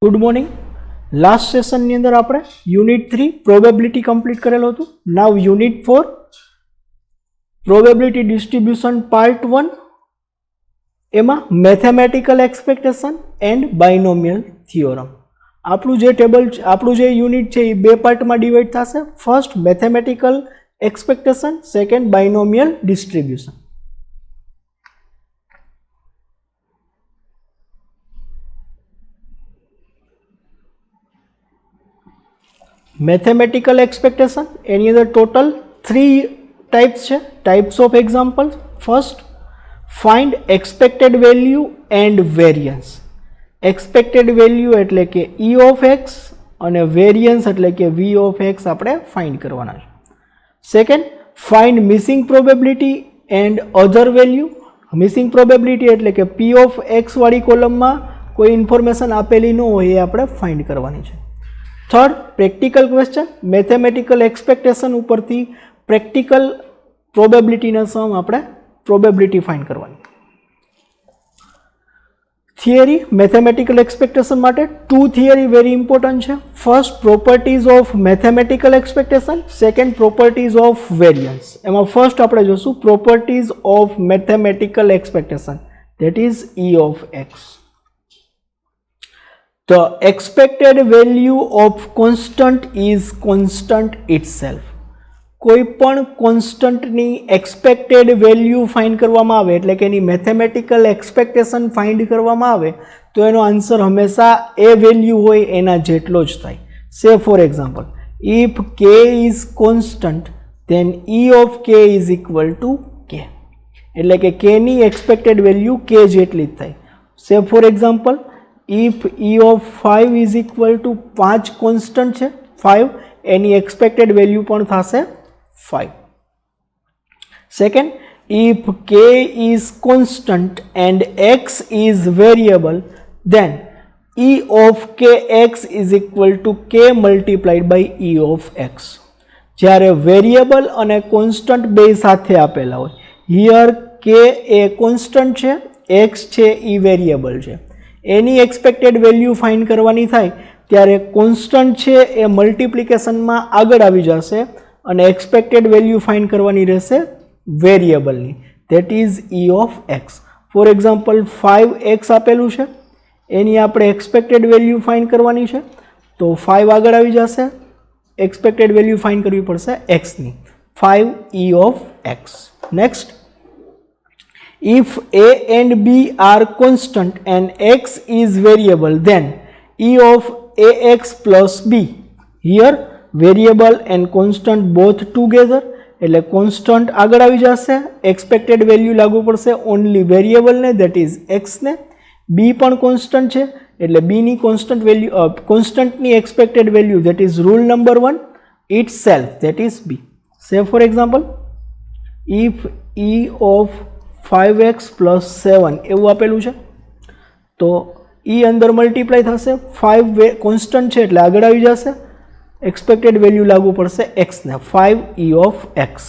Good morning. Last સેશનની અંદર આપણે unit 3 probability complete કરેલું હતું. Now unit 4 probability distribution part 1, એમાં mathematical expectation and binomial theorem. આપણું જે યુનિટ છે એ બે પાર્ટમાં ડિવાઈડ થશે. First mathematical expectation, second binomial distribution. Mathematical expectation એની અંદર ટોટલ 3 ટાઈપ્સ છે. Types of example. First, find expected value and variance. Expected value એટલે કે E ઓફ એક્સ અને વેરિયન્સ એટલે કે V ઓફ એક્સ આપણે ફાઇન્ડ કરવાના છે. Second, find missing probability and other value. Missing probability એટલે કે P ઓફ એક્સ વાળી કોલમમાં કોઈ ઇન્ફોર્મેશન આપેલી ન હોય એ આપણે ફાઇન્ડ કરવાની છે. Third, practical question. Mathematical expectation ઉપરથી પ્રેક્ટિકલ પ્રોબેબિલિટીના સમ આપણે પ્રોબેબિલિટી ફાઇન્ડ કરવાની. થિયરી મેથેમેટિકલ એક્સપેક્ટેશન માટે 2 થિયરી વેરી ઇમ્પોર્ટન્ટ છે. First, properties of mathematical expectation. Second, properties of variance. એમાં ફર્સ્ટ આપણે જોશું properties of mathematical expectation, that is E of x. The expected value of constant is constant itself. કોઈ પણ કોન્સ્ટન્ટની expected value find કરવામાં આવે એટલે કે એની મેથેમેટિકલ એક્સપેક્ટેશન ફાઇન્ડ કરવામાં આવે તો એનો આન્સર હંમેશા એ વેલ્યુ હોય એના જેટલો જ થાય. સે for example, if k is constant then E of k is equal to k. એટલે કે k ની એક્સપેક્ટેડ વેલ્યુ k જેટલી જ થાય. સે for example, if E of 5 is equal to 5 constant છે 5, એની એક્સપેક્ટેડ વેલ્યુ પણ થશે 5. Second, if k is constant and x is variable then E of kx is equal to k multiplied by E of x. જ્યારે variable અને constant બે સાથે આપેલા હોય, here k A constant છે, x છે એ વેરિયેબલ છે, એની એક્સપેક્ટેડ વેલ્યુ ફાઇન્ડ કરવાની થાય ત્યારે કોન્સ્ટન્ટ છે એ મલ્ટિપ્લિકેશનમાં આગળ આવી જશે અને એક્સપેક્ટેડ વેલ્યુ ફાઇન્ડ કરવાની રહેશે વેરિયેબલની, that is E of x. For example 5x આપેલું છે, એની આપણે એક્સપેક્ટેડ વેલ્યુ ફાઇન્ડ કરવાની છે તો 5 આગળ આવી જશે, એક્સપેક્ટેડ વેલ્યુ ફાઇન્ડ કરવી પડશે xની, 5 E of x. Next, if a and b are constant and x is variable then E of ax plus b. Here variable and constant both together એટલે constant આગળ આવી જશે, એક્સપેક્ટેડ વેલ્યુ લાગુ પડશે only variable ને, that is x ને. b પણ constant છે એટલે b ની કોન્સ્ટન્ટ વેલ્યુ કોન્સ્ટન્ટની expected value that is rule number 1 itself, that is b. Say for example, if E of 5x plus 7 એવું આપેલું છે તો E અંદર મલ્ટીપ્લાય થશે, 5 કોન્સ્ટન્ટ છે એટલે આગળ આવી જશે, એક્સપેક્ટેડ વેલ્યુ લાગુ પડશે x ને, 5 E of x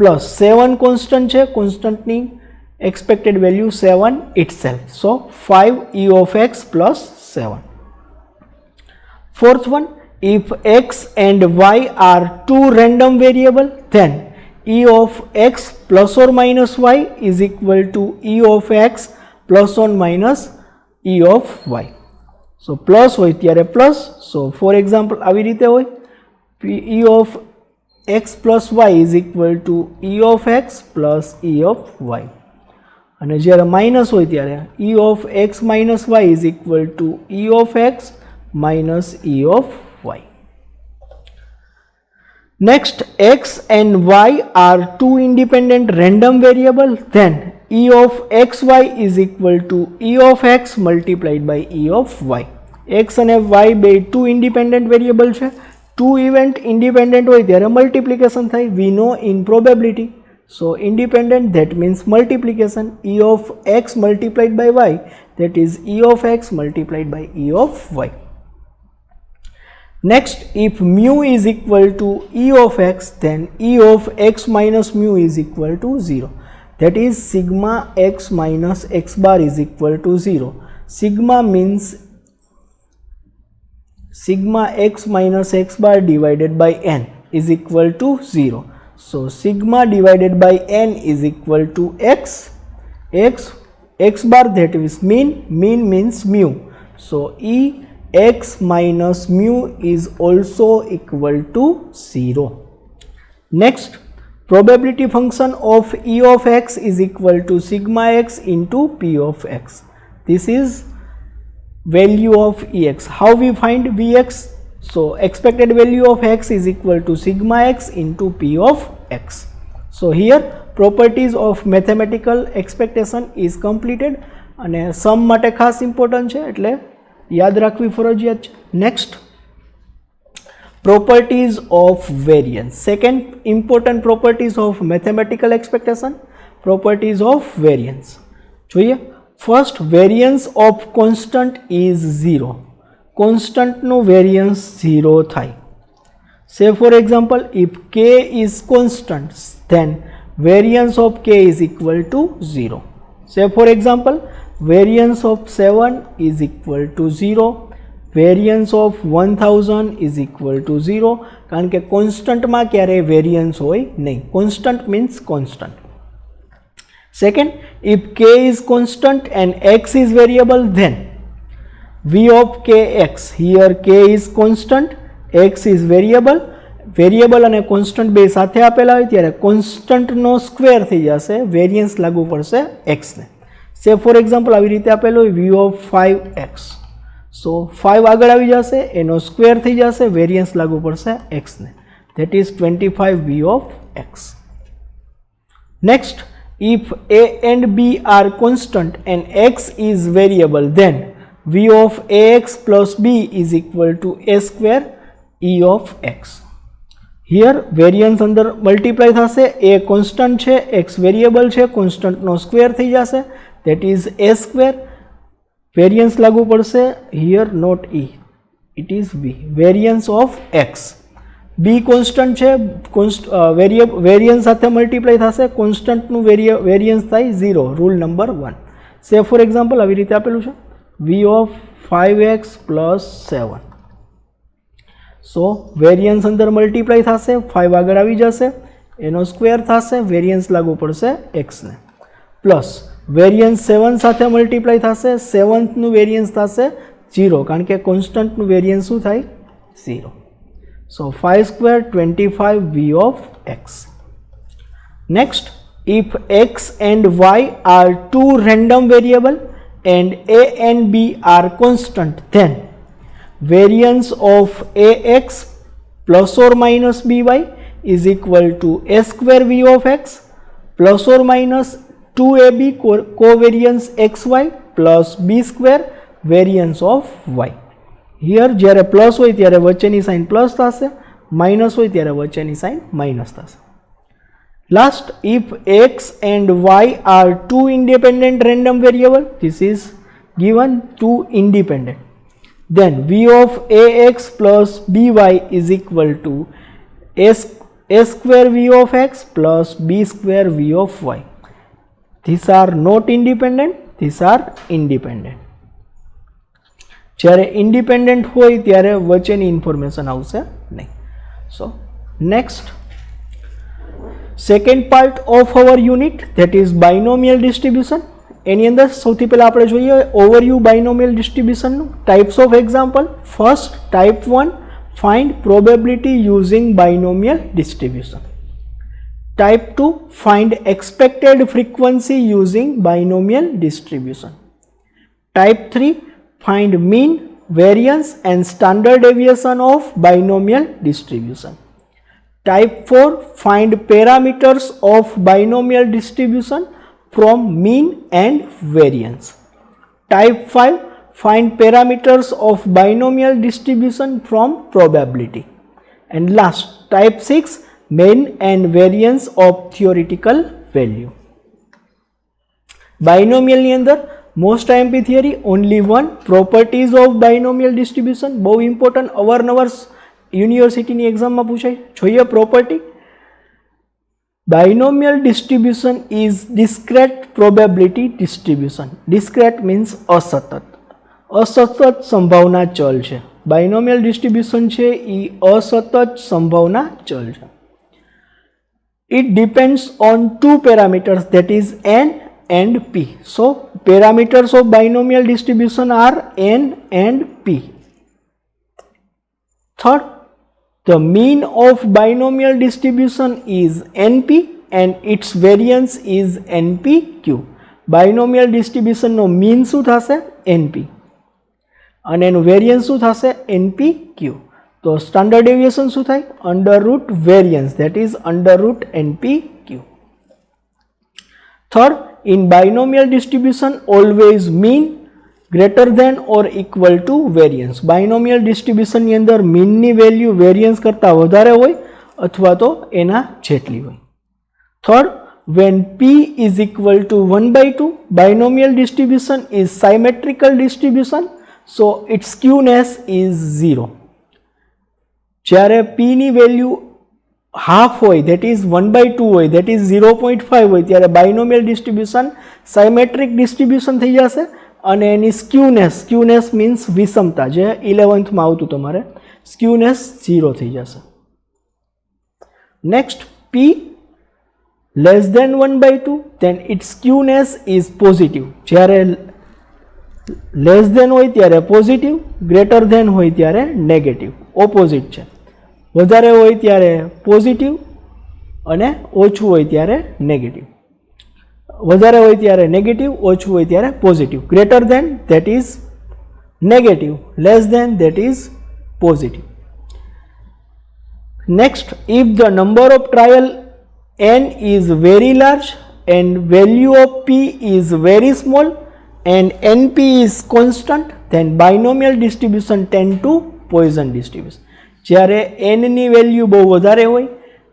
plus 7 constant છે, કોન્સ્ટન્ટની expected value 7 itself, so 5 E of x plus 7. Fourth one, if x and y are two random variable then E of x plus or minus y is equal to E of x plus or minus E of y. So plus હોય ત્યારે plus, so for example આવી રીતે હોય, E of x plus y is equal to E of x plus E of y. અને જ્યારે minus હોય ત્યારે E of x minus y is equal to E of x minus E of y. Next, x and y are two independent random variable then E of xy is equal to E of x multiplied by E of y. x અને y બે two independent variable છે, two event independent હોય ત્યારે multiplication થાય, we know in probability. So independent, that means multiplication, E of x multiplied by y, that is E of x multiplied by E of y. Next, if mu is equal to E of x then E of x minus mu is equal to 0, that is sigma x minus x bar is equal to 0. Sigma means sigma x minus x bar divided by n is equal to 0. So sigma divided by n is equal to x bar, that is mean means mu. So e x minus mu is also equal to 0. Next, probability function of e of x is equal to sigma x into p of x. This is value of ex. How we find vx? So expected value of x is equal to sigma x into p of x. So here properties of mathematical expectation is completed અને સમ માટે ખાસ important છે એટલે યાદ રાખવી ફરજિયાત છે. Next, properties of variance. Second important properties of mathematical expectation, properties of variance. જોઈએ. First, variance of constant is 0. Constant no variance 0 થાય. Say for example, if k is constant, then variance of k is equal to 0. Say for example, variance of 7 is equal to 0. Variance of 1000 is equal to 0, કારણ કે કોન્સ્ટન્ટમાં ક્યારેય variance હોય નહીં. Constant means constant. Second, if k is constant and x is variable, then v of kx, here k is constant, x is variable. Variable અને constant બે સાથે આપેલા હોય ત્યારે કોન્સ્ટન્ટનો સ્ક્વેર થઈ જશે, વેરિયન્સ લાગુ પડશે x ને. સે ફોર એક્ઝામ્પલ આવી રીતે આપેલો હોય v of 5x. So 5 આગળ આવી જશે, એનો સ્ક્વેર થઈ જશે, વેરિયન્સ લાગુ પડશે x ને, that is 25 v of x. Next, if a and b are constant and x is variable, then v of ax plus b is equal to a square e of x. Here variance અંદર multiply થશે, a constant છે, x variable છે, કોન્સ્ટન્ટનો square થઈ જશે, that is a square. Variance લાગુ પડશે, here not e, it is b, variance of x. b constant છે, variance સાથે મલ્ટીપ્લાય થશે, કોન્સ્ટન્ટનું વેરિયન્સ થાય 0, રૂલ નંબર 1. સે ફોર એક્ઝામ્પલ આવી રીતે આપેલું છે v of 5x plus 7. So variance અંદર મલ્ટીપ્લાય થશે, 5 આગળ આવી જશે, એનો સ્ક્વેર થશે, વેરિયન્સ લાગુ પડશે x ને, પ્લસ વેરિયન્સ 7 સાથે મલ્ટીપ્લાય થશે, 7થનું વેરિયન્સ થશે 0, કારણ કે કોન્સ્ટન્ટનું વેરિયન્સ શું થાય 0. સો 5 square 25 v of x. Next, if x and y are two random variable and a and b are constant, then variance of ax plus or minus by is equal to a square v of x plus or minus 2ab covariance xy plus b square variance of y. Here જ્યારે plus હોય ત્યારે વચ્ચેની sign plus થશે, minus હોય ત્યારે વચ્ચેની sign minus થશે. Last, if x and y are two independent random variable, this is given two independent, then v of ax plus by is equal to a square v of x plus b square v of y. These are not independent, these are independent. જ્યારે independent હોય ત્યારે વચ્ચેની information આવશે નહીં. So next, second part of our unit, that is binomial distribution. એની અંદર સૌથી પહેલાં આપણે જોઈએ ઓવરવ્યૂ બાયનોમિયલ ડિસ્ટ્રીબ્યુશનનું. Types of example. First, type 1, find probability using binomial distribution. Type 2, find expected frequency using binomial distribution. Type 3, find mean, variance and standard deviation of binomial distribution. Type 4, find parameters of binomial distribution from mean and variance. Type 5, find parameters of binomial distribution from probability. And last, type 6, mean and variance of theoretical value. બાયનોમિયલની અંદર most IMP theory only one, properties of binomial distribution, બહુ important, અવારનવાર યુનિવર્સિટીની એક્ઝામમાં પૂછાય. જોઈએ property. Binomial distribution is discrete probability distribution. Discrete means અસતત, અસતત સંભાવના ચલ છે. બાયનોમિયલ ડિસ્ટ્રીબ્યુશન છે એ અસતત સંભાવના ચલ છે. It depends on two parameters, that is n and p. So parameters of binomial distribution are n and p. Third, the mean of binomial distribution is np and its variance is npq. Binomial distribution no mean શું થશે? np અને એનું variance શું થશે? npq. તો standard deviation શું થાય? Under root variance, that is under root npq. Third, in binomial distribution always mean greater than or equal to variance. Binomial ડિસ્ટ્રીબ્યુશનની અંદર મીનની વેલ્યુ વેરિયન્સ કરતાં વધારે હોય અથવા તો એના જેટલી હોય. Third, when p is equal to 1/2, binomial distribution is symmetrical distribution, so its skewness is 0. જ્યારે p ની વેલ્યુ હાફ હોય, ધેટ ઇઝ 1/2 હોય, ધેટ ઇઝ 0.5 હોય, ત્યારે બાયનોમિયલ ડિસ્ટ્રીબ્યુશન સાયમેટ્રિક ડિસ્ટ્રીબ્યુશન થઈ જશે અને એની સ્ક્યુનેસ મીન્સ વિષમતા, જે 11thમાં આવતું તમારે, સ્ક્યુનેસ 0 થઈ જશે. Next, p less than 1/2, then its skewness is positive. જ્યારે લેસ ધેન હોય ત્યારે પોઝિટિવ, ગ્રેટર ધેન હોય ત્યારે નેગેટિવ, ઓપોઝિટ છે. વધારે હોય ત્યારે પોઝિટિવ અને ઓછું હોય ત્યારે નેગેટિવ. વધારે હોય ત્યારે નેગેટિવ, ઓછું હોય ત્યારે positive. Greater than that is negative, less than that is positive. Next, if the number of trial n is very large and value of p is very small and np is constant, then binomial distribution tend to Poisson distribution. જ્યારે n ની value બહુ વધારે હોય,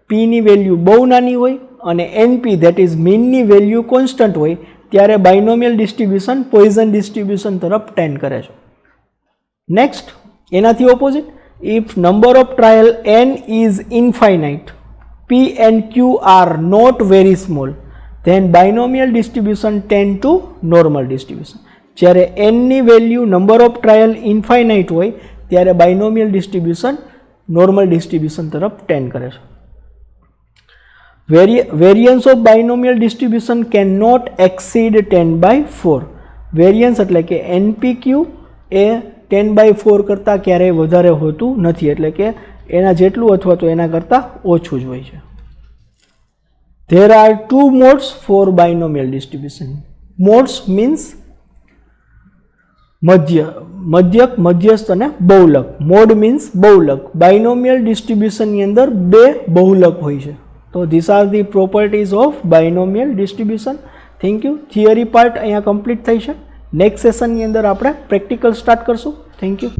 p ની value બહુ નાની હોય અને np ધેટ ઇઝ મીનની વેલ્યુ કોન્સ્ટન્ટ હોય, ત્યારે બાયનોમિયલ ડિસ્ટ્રીબ્યુશન પોઈઝન ડિસ્ટ્રીબ્યુશન તરફ ટેન્ડ કરે છે. નેક્સ્ટ, એનાથી opposite, if number of trial n is infinite, p and q are not very small, then binomial distribution tend to normal distribution. જ્યારે n ની value number of trial infinite હોય ત્યારે binomial distribution normal distribution તરફ tend કરે છે. Variance of binomial distribution can not exceed 10/4. Variance એટલે કે npq એ 10/4 કરતાં ક્યારેય વધારે હોતું નથી, એટલે કે એના જેટલું અથવા તો એના કરતાં ઓછું જ હોય છે. There are two modes for binomial distribution. Modes means મધ્યક, મધ્યસ્થ અને બહુલક. Mode means બહુલક. બાયનોમિયલ ડિસ્ટ્રીબ્યુશનની અંદર બે બહુલક હોય છે. તો this are the properties of binomial distribution. Thank you. Theory part અહીંયા કમ્પ્લીટ થઈ છે. નેક્સ્ટ સેશનની અંદર આપણે પ્રેક્ટિકલ સ્ટાર્ટ કરશું. Thank you.